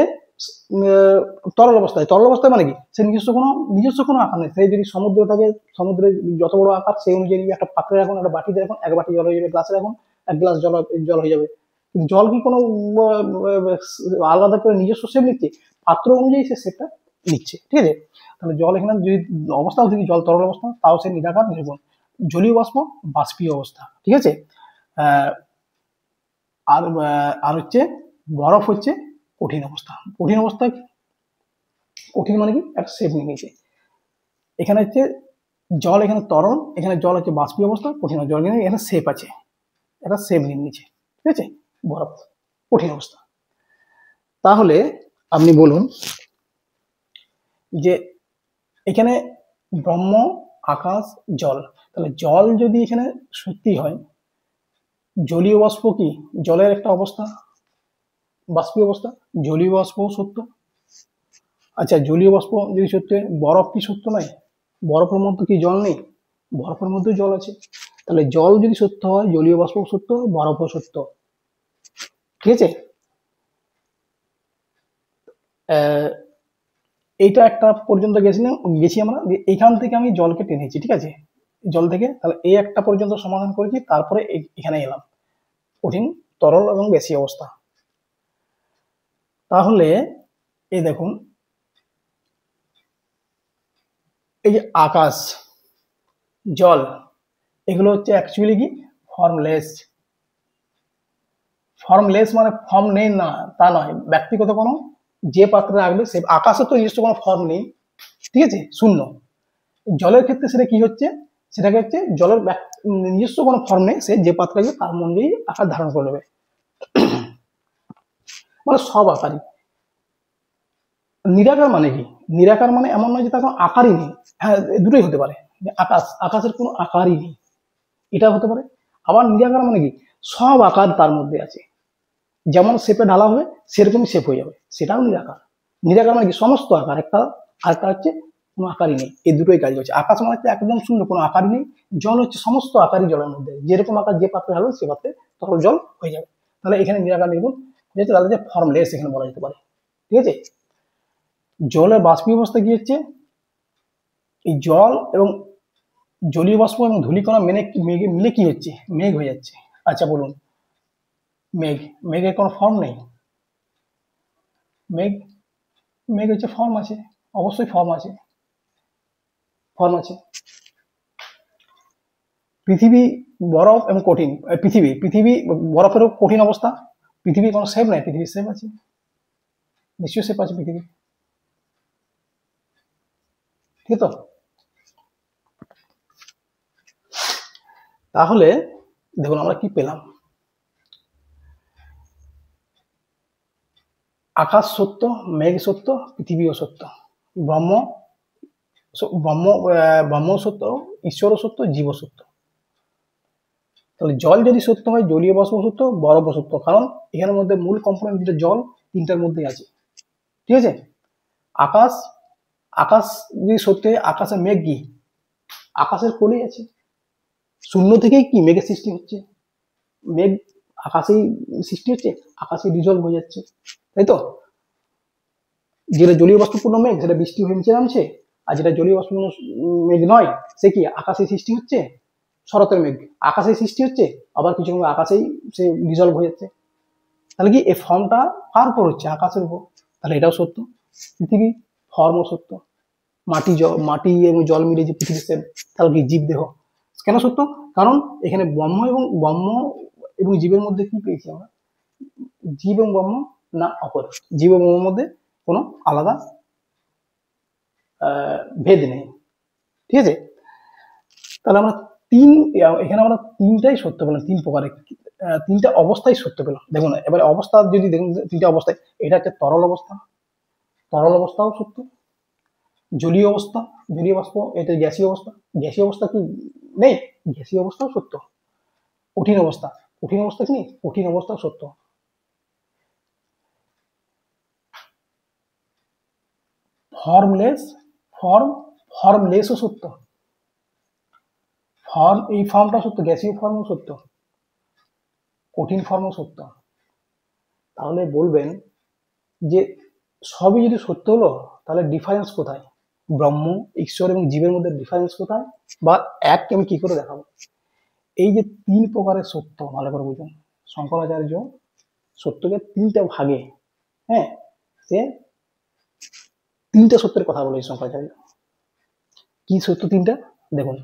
তরল অবস্থায়, তরল অবস্থায় মানে কি, সে নিজস্ব কোনো আকার নেই। সে যদি সমুদ্র থাকে, সমুদ্রের যত বড় আকার, সেই অনুযায়ী একটা পাত্রে রাখুন, একটা বাটিতে রাখুন, এক বাটি জল হয়ে যাবে, গ্লাসে রাখুন, এক গ্লাস জল হয়ে যাবে। কিন্তু জল কি কোনো আলাদা করে নিজস্ব শেপ নিচ্ছে? পাত্র অনুযায়ী সে শেপটা নিচ্ছে, ঠিক আছে। তাহলে জল এখানে যদি অবস্থাও দেখি, জল তরল অবস্থা, তাও সে নিরাকার, নির্গুণ। জলীয় বাষ্প বাষ্পীয় অবস্থা, ঠিক আছে। আহ, আর হচ্ছে বরফ হচ্ছে কঠিন অবস্থা। কঠিন অবস্থা, কঠিন মানে কি একটা শেপ নিয়ে নিয়েছে। এখানে হচ্ছে জল, এখানে তরল, এখানে জল হচ্ছে বাষ্পীয় অবস্থা, কঠিন জল এখানে শেপ আছে, একটা শেপ নিয়ে নিয়েছে, ঠিক আছে। বরফ কঠিন অবস্থা। তাহলে আপনি বলুন যে এখানে ব্রহ্ম, আকাশ, জল, তাহলে জল যদি এখানে সত্যি হয়, জলীয় বাষ্প কি জলের একটা অবস্থা, বাষ্পীয় অবস্থা, জলীয় বাষ্প সত্য। আচ্ছা, জলীয় বাষ্প যদি সত্য হয়, বরফ কি সত্য নয়? বরফের মধ্যে কি জল নেই? বরফের মধ্যে জল আছে। তাহলে জল যদি সত্য হয়, জলীয় বাষ্প সত্য, বরফও সত্য, ঠিক আছে। এইটা একটা পর্যন্ত গেছি আমরা, এইখান থেকে আমি জলকে টেনেছি, ঠিক আছে, জল থেকে। তাহলে এই একটা পর্যন্ত সমাধান করেছি, তারপরে এখানে এলাম কঠিন, তরল এবং বেশি অবস্থা। তাহলে এই দেখুন, এই যে আকাশ, জল, এগুলো হচ্ছে অ্যাকচুয়ালি কি ফর্মলেস। ফর্মলেস মানে ফর্ম নেই না তা নয়, ব্যক্তিগত কোনো যে পাত্রে রাখবে সে, আকাশে তো নিজস্ব কোনো ফর্ম নেই, ঠিক আছে, শূন্য। জলের ক্ষেত্রে সেটা কি হচ্ছে, সেটাকে হচ্ছে জলের নিজস্ব কোনো ফর্ম নেই, সে যে পাত্রে রাখবে তার অনুযায়ী আকার ধারণ করে নেবে, মানে সব আকারই। নিরাকার মানে কি? নিরাকার মানে এমন নয় যে তার কোনো আকারই নেই, হ্যাঁ দুটোই হতে পারে। আকাশের কোনো আকারই নেই, এটা হতে পারে। আবার নিরাকার মানে কি, সব আকার তার মধ্যে আছে, যেমন শেপে ঢালা হবে সেরকমই শেপ হয়ে যাবে, সেটাও নিরাকার। নিরাকার মানে কি সমস্ত আকার, একটা আরেকটা হচ্ছে কোনো আকারই নেই, এই দুটোই কাজ করছে। আকাশ মানে হচ্ছে একদম শূন্য, কোনো আকারই নেই। জল হচ্ছে সমস্ত আকারই জলের মধ্যে, যেরকম আকার যে পাত্রে ঢালবে সে পাত্রে তরল জল হয়ে যাবে। তাহলে এখানে নিরাকার নির্গুণ যেহেতু, তাহলে যে ফর্মলেস এখানে বলা যেতে পারে, ঠিক আছে। জলের বাষ্পীয় অবস্থা কি হচ্ছে, এই জল এবং জলীয় বাষ্প এবং ধূলিকণা মেঘে মিলে কি হচ্ছে, মেঘ হয়ে যাচ্ছে। আচ্ছা বলুন, মেঘ, মেঘের কোনো ফর্ম নেই? মেঘ, মেঘ হচ্ছে ফর্ম আছে, অবশ্যই ফর্ম আছে, ফর্ম আছে। পৃথিবী বরফ এবং কঠিন, পৃথিবী বরফেরও কঠিন অবস্থা। পৃথিবী কোনো শেপ নাই, পৃথিবীর শেপ আছে, নিশ্চয়ই শেপ আছে পৃথিবী, ঠিক তো। তাহলে দেখুন আমরা কি পেলাম, আকাশ সত্য, মেঘ সত্য, পৃথিবীও সত্য, ব্রহ্ম, ব্রহ্ম ব্রহ্ম সত্য, ঈশ্বরও সত্য, জীব সত্য। তাহলে জল যদি সত্য হয়, জলীয় বাষ্প সত্য, বরফ সত্য, কারণ এখানের মধ্যে মূল কম্পোনেন্ট যেটা জল, তিনটার মধ্যেই আছে, ঠিক আছে। আকাশ, আকাশ যদি সত্যি হয়, আকাশে মেঘ কি আকাশের কোলেই আছে, শূন্য থেকেই কি মেঘের সৃষ্টি হচ্ছে, মেঘ আকাশেই সৃষ্টি হচ্ছে, আকাশে রিজলভ হয়ে যাচ্ছে, তাই তো। যেটা জলীয় বাষ্পপূর্ণ মেঘ সেটা বৃষ্টি হয়ে নিচে নামছে, আর যেটা জলীয় বাষ্পপূর্ণ মেঘ নয় সে কি আকাশে সৃষ্টি হচ্ছে, শরতের মেঘ আকাশে সৃষ্টি হচ্ছে, আবার কিছু আকাশেই সে রিজলভ হয়ে যাচ্ছে। তাহলে কি এই ফর্মটা কার উপর হচ্ছে, আকাশের উপর। তাহলে এটাও সত্য। পৃথিবী ফর্মও সত্য, মাটি এবং জল মিলে যে পৃথিবীর শেপ, তাহলে কি জীব দেহ কেন সত্য, কারণ এখানে ব্রহ্ম এবং জীবের মধ্যে কি পেয়েছি আমরা, জীব এবং ব্রহ্ম না অপর, জীব এবং ব্রহ্মের মধ্যে কোনো আলাদা ভেদ নেই, ঠিক আছে। তাহলে আমরা এখানে আমরা তিনটাই সত্য পেলাম, তিন প্রকারে তিনটা অবস্থায় সত্য পেলাম। দেখুন এবারে অবস্থা যদি দেখুন, তিনটা অবস্থায়, এটা হচ্ছে তরল অবস্থা, তরল অবস্থাও সত্য। জলীয় অবস্থা, জলীয় বাষ্প, এটা গ্যাসীয় অবস্থা, গ্যাসীয় অবস্থা কি নেই, গ্যাসীয় অবস্থাও সত্য। কঠিন অবস্থা, কঠিন অবস্থা কি নেই, কঠিন অবস্থাও সত্য। ফর্মলেস, ফর্মলেসও সত্য, এই ফর্মটা সত্য, গ্যাসীয় ফর্মও সত্য, কঠিন ফর্মও সত্য। তাহলে বলবেন যে সবই যদি সত্য হলো, তাহলে ডিফারেন্স কোথায়, ব্রহ্ম, ঈশ্বর এবং জীবের মধ্যে ডিফারেন্স কোথায়, বা এককে আমি কি করে দেখাবো। এই যে তিন প্রকারের সত্য, ভালো করে বুঝুন। শঙ্করাচার্য সত্যকে তিনটা ভাগে, হ্যাঁ, সে তিনটা সত্যের কথা বলেছে শঙ্করাচার্য। কি সত্য তিনটা, দেখুন,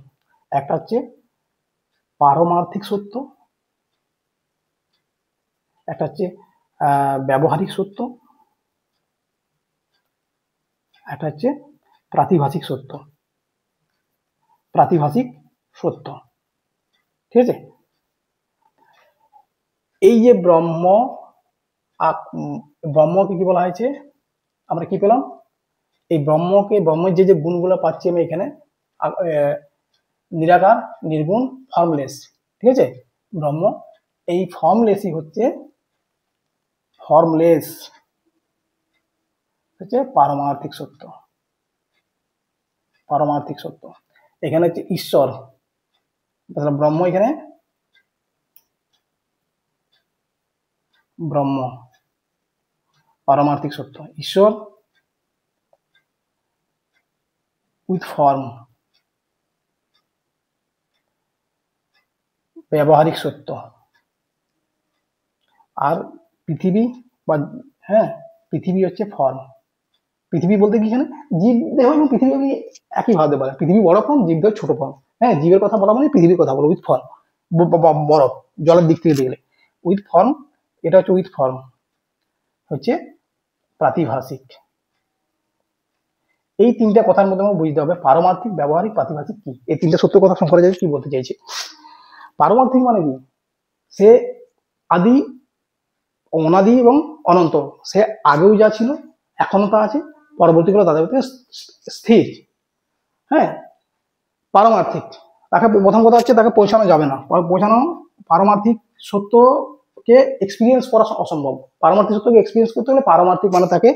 একটা হচ্ছে পারমার্থিক সত্য, একটা হচ্ছে ব্যবহারিক সত্য, একটা হচ্ছে প্রাতিভাষিক সত্য। প্রাতিভাষিক সত্য, ঠিক আছে। এই যে ব্রহ্মকে কি বলা হয়েছে, আমরা কি পেলাম, এই ব্রহ্মের যে গুণগুলো পাচ্ছি আমি এখানে, নিরাকার, নির্গুণ, ফর্মলেস, ঠিক আছে। ব্রহ্ম এই ফর্মলেসই হচ্ছে পারমার্থিক সত্য। পারমার্থিক সত্য এখানে হচ্ছে ঈশ্বর, ব্রহ্ম, এখানে ব্রহ্ম পারমার্থিক সত্য, ঈশ্বর উইথ ফর্ম ব্যবহারিক সত্য। আর পৃথিবী বা পৃথিবী হচ্ছে ফর্ম। পৃথিবী বলতে কি, এখানে জীব দেহ এবং পৃথিবী একই ভাবে বলে, পৃথিবী বড় ফর্ম, জীব দেহ ছোট ফর্ম। জীবের কথা বলা মানে পৃথিবীর কথা বলো উইথ ফর্ম, বরফ জলের দিক থেকে দেখলে উইথ ফর্ম, এটা হচ্ছে উইথ ফর্ম, হচ্ছে প্রাতিভাষিক। এই তিনটা কথার মধ্যে আমার বুঝতে হবে পারমার্থিক, ব্যবহারিক, প্রাতিভাষিক কি। এই তিনটা সত্য কথা শঙ্করাচার্য কি বলতে চাইছে। পারমার্থিক মানে কি, সে আদি, অনাদি এবং অনন্ত, সে আগেও যা ছিল এখনো তা আছে, পরবর্তীকালে তাদের স্থির। পারমার্থিক, তাকে প্রথম কথা হচ্ছে তাকে পৌঁছানো যাবে না, পারমার্থিক সত্যকে এক্সপিরিয়েন্স করা অসম্ভব। পারমার্থিক সত্যকে এক্সপিরিয়েন্স করতে হলে পারমার্থিক মানে তাকে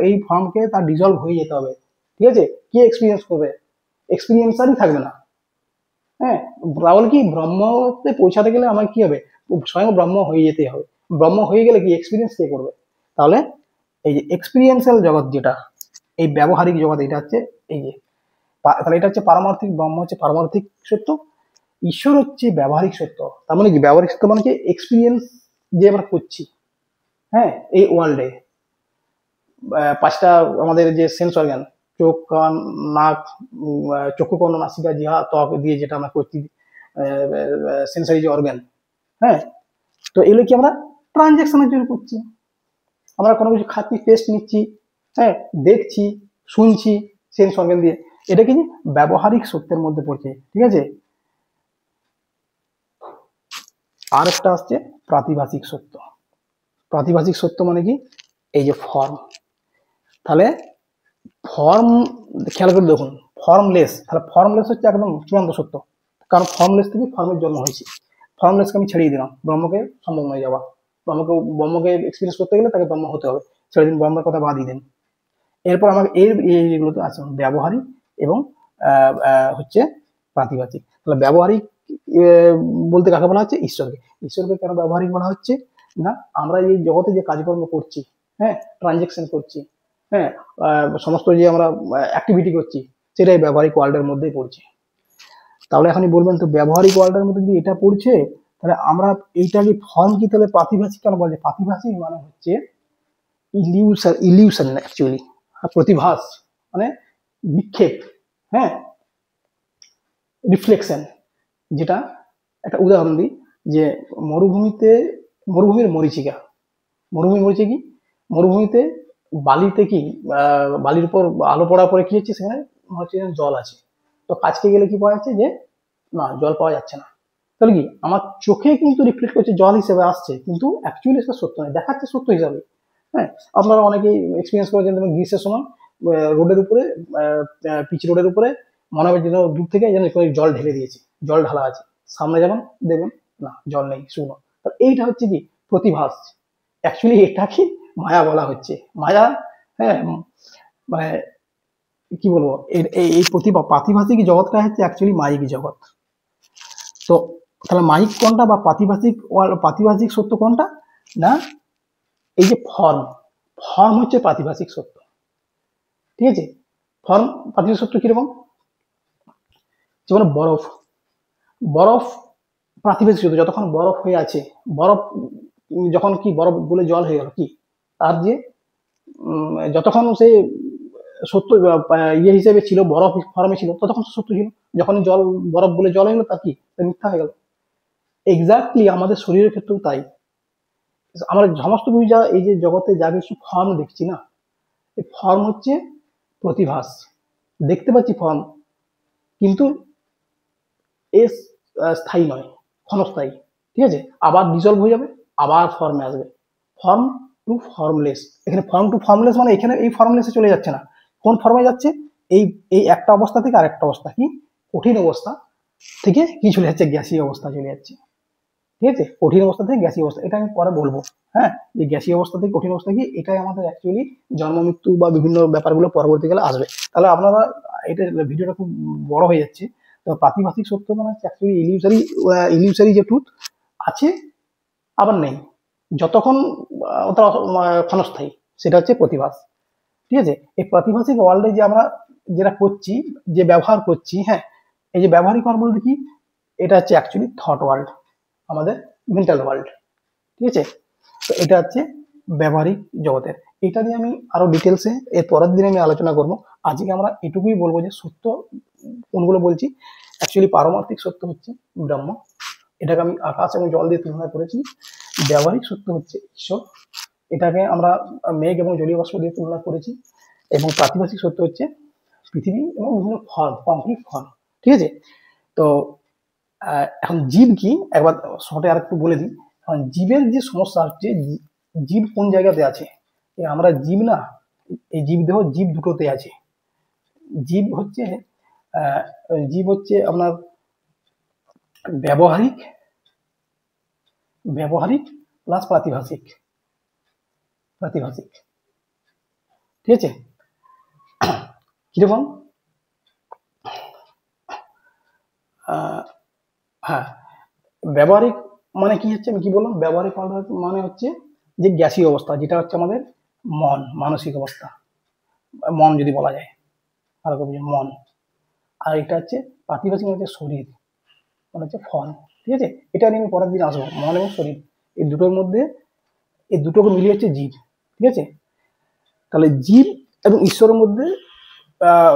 এই ফর্মকে তার ডিজলভ হয়ে যেতে হবে, ঠিক আছে। কি এক্সপিরিয়েন্স করবে, এক্সপিরিয়েন্সারই থাকবে না। তাহলে কি ব্রহ্মতে পৌঁছাতে গেলে আমার কি হবে, স্বয়ং ব্রহ্ম হয়ে যেতে হবে। ব্রহ্ম হয়ে গেলে কি এক্সপিরিয়েন্স কে করবে, তাহলে এই যে এক্সপিরিয়েন্সিয়াল জগৎ যেটা, এই ব্যবহারিক জগৎ, এটা হচ্ছে এই যে, তাহলে এটা হচ্ছে পারমার্থিক, ব্রহ্ম হচ্ছে পারমার্থিক সত্য, ঈশ্বর হচ্ছে ব্যবহারিক সত্য। তার মানে কি ব্যবহারিক সত্য মানে কি এক্সপিরিয়েন্স যে আমরা করছি, এই ওয়ার্ল্ডে পাঁচটা আমাদের যে সেন্স অর্গান, চোখ, কান, নাক, চক্ষু, কর্ণ, নাসিকা, জিহ্বা, ত্বক দিয়ে যেটা আমরা করছি, সেন্সারি যে অর্গান, তো এগুলো কি আমরা ট্রানজ্যাকশনের জন্য করছি। আমরা কোনো কিছু খাচ্ছি, টেস্ট নিচ্ছি, দেখছি, শুনছি সেন্স অর্গান দিয়ে, এটা কি ব্যবহারিক সত্যের মধ্যে পড়ছে, ঠিক আছে। আর একটা আসছে প্রাতিভাষিক সত্য। প্রাতিভাষিক সত্য মানে কি, এই যে ফর্ম, তাহলে ফর্ম খেয়াল করে দেখুন, ফর্মলেস, তাহলে ফর্মলেস হচ্ছে একদম চূড়ান্ত সত্য, কারণ ফর্মলেস থেকে ফর্মের জন্ম হয়েছে। ফর্মলেসকে আমি ছেড়িয়ে দিলাম, ব্রহ্মকে সম্ভব নয় যাওয়া, ব্রহ্মকে এক্সপিরিয়েন্স করতে গেলে তাকে ব্রহ্ম হতে হবে, ছেড়ে দিন, ব্রহ্মের কথা বাদ দিয়ে দেন। এরপর আমাকে এইগুলোতে আছে ব্যবহারিক এবং হচ্ছে প্রাতিভাষিক। তাহলে ব্যবহারিক বলতে কাকে বলা হচ্ছে, ঈশ্বরকে। ঈশ্বরকে কেন ব্যবহারিক বলা হচ্ছে না, আমরা এই জগতে যে কাজকর্ম করছি, ট্রানজেকশন করছি, সমস্ত যে আমরা অ্যাক্টিভিটি করছি, সেটাই ব্যবহারিক ওয়ার্ল্ডের মধ্যেই পড়ছে। তাহলে এখনই বলবেন তো ব্যবহারিক ওয়ার্ল্ডের মধ্যে যদি এটা পড়ছে, তাহলে আমরা এইটাকে ফর্ম কি তাহলে প্রাতিভাষিক কেন বলছে। প্রাতিভাষিক মানে হচ্ছে ইলিউশন অ্যাকচুয়ালি, প্রতিভাস মানে বিক্ষেপ, রিফ্লেকশন। যেটা একটা উদাহরণ দিই, যে মরুভূমির মরীচিকা, কি মরুভূমিতে বালিতে কি বালির উপর আলো পড়ার পরে কি হচ্ছে, সেখানে হচ্ছে জল আছে, তো কাছকে গেলে কি পাওয়া যাচ্ছে যে না, জল পাওয়া যাচ্ছে না। তাহলে কি আমার চোখে কিন্তু রিফ্লেক্ট করছে জল হিসেবে আসছে, কিন্তু অ্যাকচুয়ালি সেটা সত্য নয়, দেখাচ্ছে সত্য হিসাবে। আপনারা অনেকেই এক্সপিরিয়েন্স করেছেন, যেমন গ্রীষ্মের সময় রোডের উপরে, পিচ রোডের উপরে মনে হবে যেন দূর থেকে যেন জল ঢেলে দিয়েছে, জল ঢালা আছে, সামনে যাবেন দেখবেন না, জল নেই, শুকনো। এইটা হচ্ছে কি প্রতিভাস, অ্যাকচুয়ালি এটা কি মায়া বলা হচ্ছে, মায়া। মানে কি বলবো, এই প্রাতিভাষিক জগৎটা হচ্ছে অ্যাকচুয়ালি মায়িক জগৎ। তো তাহলে মায়িক কোনটা বা প্রাতিভাষিক সত্য কোনটা না, এই যে ফর্ম হচ্ছে প্রাতিভাষিক সত্য, ঠিক আছে। ফর্ম প্রাতিভাষিক সত্য কিরকম, যেমন বরফ প্রাতিভাষিক সত্য, যতক্ষণ বরফ হয়ে আছে, বরফ যখন কি বরফ গলে জল হয়ে গেল, কি তার যে যতক্ষণ সে সত্য ইয়ে হিসেবে ছিল, বরফ ফর্মে ছিল, ততক্ষণ তো সত্য ছিল। যখন জল বরফ বলে জল হয়ে গেলো, তার কি মিথ্যা হয়ে গেল। এক্স্যাক্টলি আমাদের শরীরের ক্ষেত্রেও তাই। আমরা সমস্ত কিছু যা এই যে জগতে যা কিছু ফর্ম দেখছি না, এই ফর্ম হচ্ছে প্রতিভাস। দেখতে পাচ্ছি ফর্ম, কিন্তু এ স্থায়ী নয়, ক্ষণস্থায়ী। ঠিক আছে, আবার ডিজলভ হয়ে যাবে, আবার ফর্মে আসবে। ফর্ম টু ফর্মলেস, এখানে ফর্ম টু ফর্মলেস মানে এখানে এই ফর্মলেসে চলে যাচ্ছে না, কোন ফর্মে যাচ্ছে, এই এই একটা অবস্থা থেকে আরেকটা অবস্থা, কি কঠিন অবস্থা থেকে কি চলে যাচ্ছে, গ্যাসীয় অবস্থা চলে যাচ্ছে। ঠিক আছে, কঠিন অবস্থা থেকে গ্যাসীয় অবস্থা, এটা আমি পরে বলবো। হ্যাঁ, যে গ্যাসীয় অবস্থা থেকে কঠিন অবস্থা কি, এটাই আমাদের অ্যাকচুয়ালি জন্ম মৃত্যু বা বিভিন্ন ব্যাপারগুলো পরবর্তীকালে আসবে। তাহলে আপনারা, এটা ভিডিওটা খুব বড় হয়ে যাচ্ছে। তো প্রাতিভাষিক সত্য মানে অ্যাকচুয়ালি ইলিউসারি যে ট্রুথ আছে, আবার নেই, যতক্ষণ ওটা ক্ষণস্থায়ী, সেটা হচ্ছে প্রতিভাস। ঠিক আছে, এই প্রাতিভাষিক ওয়ার্ল্ডে যে আমরা যেটা করছি, যে ব্যবহার করছি, হ্যাঁ, এই যে ব্যবহারিক ওয়ার্ল্ড বলতে কি, এটা হচ্ছে অ্যাকচুয়ালি থট ওয়ার্ল্ড, আমাদের মেন্টাল ওয়ার্ল্ড। ঠিক আছে, তো এটা হচ্ছে ব্যবহারিক জগতের। এটা নিয়ে আমি আরো ডিটেলসে এর পরের দিনে আমি আলোচনা করব। আজকে আমরা এটুকুই বলবো যে সত্য কোনগুলো বলছি, অ্যাকচুয়ালি পারমার্থিক সত্য হচ্ছে ব্রহ্ম, এটাকে আমি আকাশ এবং জল দিয়ে তুলনা করেছি। ব্যবহারিক সত্য হচ্ছে ঈশ্বর, এটাকে আমরা মেঘ এবং জলীয় বাষ্প দিয়ে তুলনা করেছি। এবং প্রাতিভাষিক সত্য হচ্ছে পৃথিবী এবং বিভিন্ন ফর্ম, কংক্রিট ফর্ম। ঠিক আছে, তো এখন জীব কি একবার শর্টে আর একটু বলে দিই। এখন জীবের যে সমস্যা হচ্ছে, জীব কোন জায়গাতে আছে, আমরা জীব না, এই জীব দেহ, জীব দুটোতে আছে। জীব হচ্ছে জীব হচ্ছে আপনার ব্যবহারিক, ব্যবহারিক প্লাস প্রাতিভাষিক, প্রাতিভাষিক। ঠিক আছে, কিরকম, হ্যাঁ, ব্যবহারিক মানে কি হচ্ছে, আমি কি বললাম, ব্যবহারিক মানে হচ্ছে যে গ্যাসীয় অবস্থা, যেটা হচ্ছে আমাদের মন, মানসিক অবস্থা, মন যদি বলা যায়, ভালো করে বুঝুন, মন। আর এটা হচ্ছে প্রাতিভাষিক হচ্ছে শরীর, মানে হচ্ছে ফর্ম। ঠিক আছে, এটা নিয়ে আমি পরের দিন আসবো, মন এবং শরীর, এই দুটোর মধ্যে, এই দুটোকে মিলিয়ে হচ্ছে জীব। ঠিক আছে, তাহলে জীব এবং ঈশ্বরের মধ্যে আহ,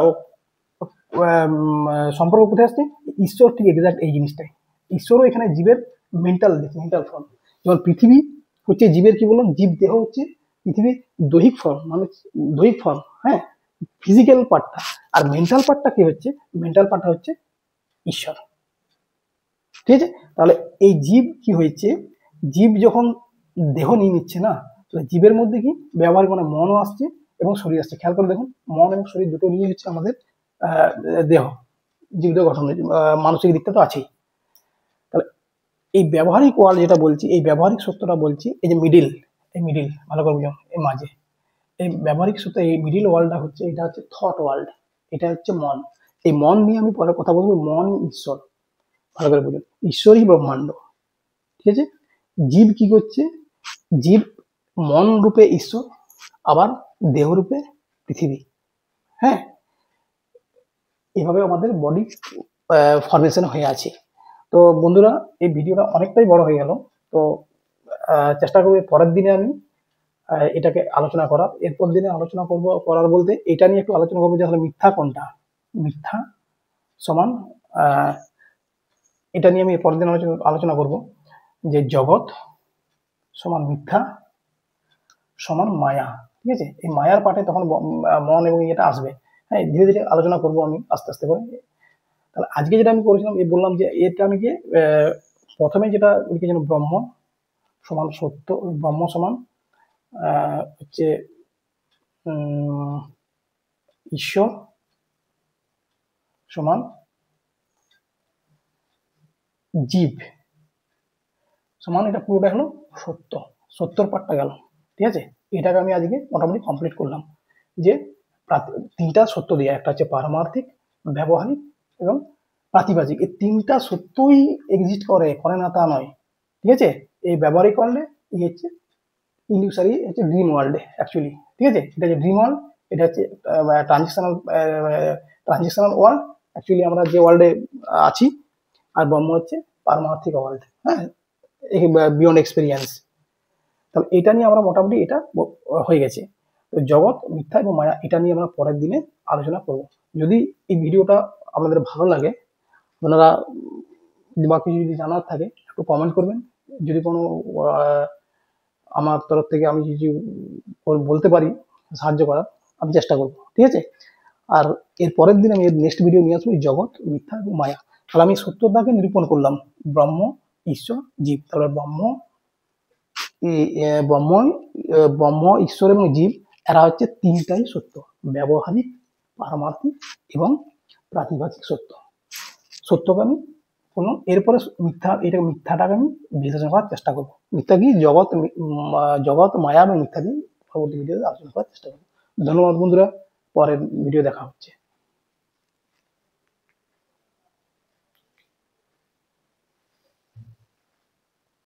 সম্পর্ক কোথায় আসছে, ঈশ্বর ঠিক এক্সাক্ট এই জিনিসটাই। ঈশ্বরও এখানে জীবের মেন্টাল মেন্টাল ফর্ম। যেমন পৃথিবী হচ্ছে জীবের, কি বললাম, জীব দেহ হচ্ছে পৃথিবীর দৈহিক ফর্ম, মানে দৈহিক ফর্ম, হ্যাঁ, ফিজিক্যাল পার্টটা। আর মেন্টাল পার্টটা কি হচ্ছে, মেন্টাল পার্টটা হচ্ছে ঈশ্বর। ঠিক আছে, তাহলে এই জীব কি হয়েছে, জীব যখন দেহ নিয়ে নিচ্ছে না, তাহলে জীবের মধ্যে কি ব্যবহারিক মানে মনও আসছে এবং শরীর আসছে। খেয়াল করে দেখুন, মন এবং শরীর দুটো নিয়ে হচ্ছে আমাদের দেহ, জীব দেহ গঠন, মানসিক দিকটা তো আছেই। তাহলে এই ব্যবহারিক ওয়ার্ল্ড যেটা বলছি, এই ব্যবহারিক সত্যটা বলছি, এই যে মিডিল, এই মিডিল ভালো করে বুঝুন, এই মাঝে, এই ব্যবহারিক সত্য, এই মিডিল ওয়ার্ল্ডটা হচ্ছে, এটা হচ্ছে থট ওয়ার্ল্ড, এটা হচ্ছে মন। এই মন নিয়ে আমি পরে কথা বলবো, মন ঈশ্বর, ভালো করে বুঝুন, ঈশ্বরই ব্রহ্মাণ্ড। ঠিক আছে, জীব কি করছে, জীব মন রূপে ঈশ্বর, আবার দেহ রূপে পৃথিবী। হ্যাঁ, এভাবে আমাদের বডি ফরমেশন হয়ে আছে। তো বন্ধুরা, এই ভিডিওটা অনেকটাই বড় হয়ে গেল, তো চেষ্টা করবো পরের দিনে আমি এটাকে আলোচনা করার। এরপর দিনে আলোচনা করব, করার বলতে এটা নিয়ে একটু আলোচনা করবো যে আসলে মিথ্যা কোনটা, মিথ্যা সমান এটা নিয়ে আমি পরের দিন আলোচনা করব যে জগৎ সমান মিথ্যা সমান মায়া। ঠিক আছে, এই মায়ার পাঠে তখন মন এবং এটা আসবে। হ্যাঁ, ধীরে ধীরে আলোচনা করব আমি আস্তে আস্তে করে। তাহলে আজকে যেটা আমি করেছিলাম, এই বললাম যে এটা আমি কি প্রথমে যেটা লিখেছিলাম, ব্রহ্ম সমান সত্য, ব্রহ্ম সমান হচ্ছে ঈশ্বর সমান জীব সমান, এটা পুরোটা হলো সত্য, সত্যর পাঠটা গেল। ঠিক আছে, এটাকে আমি আজকে মোটামুটি কমপ্লিট করলাম, যে তিনটা সত্য দিয়ে, একটা হচ্ছে পারমার্থিক, ব্যবহারিক এবং প্রাতিভাষিক, এই তিনটা সত্যই এক্সিস্ট করে, করে না তা নয়। ঠিক আছে, এই ব্যবহারিক ওয়ার্ল্ডে এই হচ্ছে ইলিউসারি, হচ্ছে ড্রিম ওয়ার্ল্ডে অ্যাকচুয়ালি। ঠিক আছে, এটা হচ্ছে ড্রিম ওয়ার্ল্ড, এটা হচ্ছে ট্রানজিশনাল ওয়ার্ল্ড, অ্যাকচুয়ালি আমরা যে ওয়ার্ল্ডে আছি। আর ব্রহ্ম হচ্ছে পারমার্থিক ওয়ার্ল্ড, হ্যাঁ, বিয়ন্ড এক্সপিরিয়েন্স। তাহলে এটা নিয়ে আমরা মোটামুটি এটা হয়ে গেছে। তো জগৎ, মিথ্যা এবং মায়া, এটা নিয়ে আমরা পরের দিনে আলোচনা করব। যদি এই ভিডিওটা আপনাদের ভালো লাগে, আপনারা বা কিছু যদি জানার থাকে একটু কমেন্ট করবেন। যদি কোনো আমার তরফ থেকে আমি কিছু বলতে পারি সাহায্য করার, আমি চেষ্টা করবো, ঠিক আছে। আর এর পরের দিন আমি এর নেক্সট ভিডিও নিয়ে আসবো জগৎ, মিথ্যা এবং মায়া। তাহলে আমি সত্যটাকে নিরূপণ করলাম, ব্রহ্ম, ঈশ্বর, জীব। তাহলে ব্রহ্ম, ব্রহ্ম, ব্রহ্ম, ঈশ্বর এবং জীব, এরা হচ্ছে তিনটাই সত্য: ব্যবহারিক, পারমার্থিক এবং প্রাতিভাসিক সত্য। সত্যকে আমি বললাম, এরপরে মিথ্যা, এটা মিথ্যাটাকে আমি বিশ্লেষণ করার চেষ্টা করবো। মিথ্যা কি, জগৎ, জগৎ, মায়া এবং মিথ্যা দিয়ে পরবর্তী ভিডিওতে আলোচনা করার চেষ্টা করবো। ধন্যবাদ বন্ধুরা, পরের ভিডিও দেখা হচ্ছে।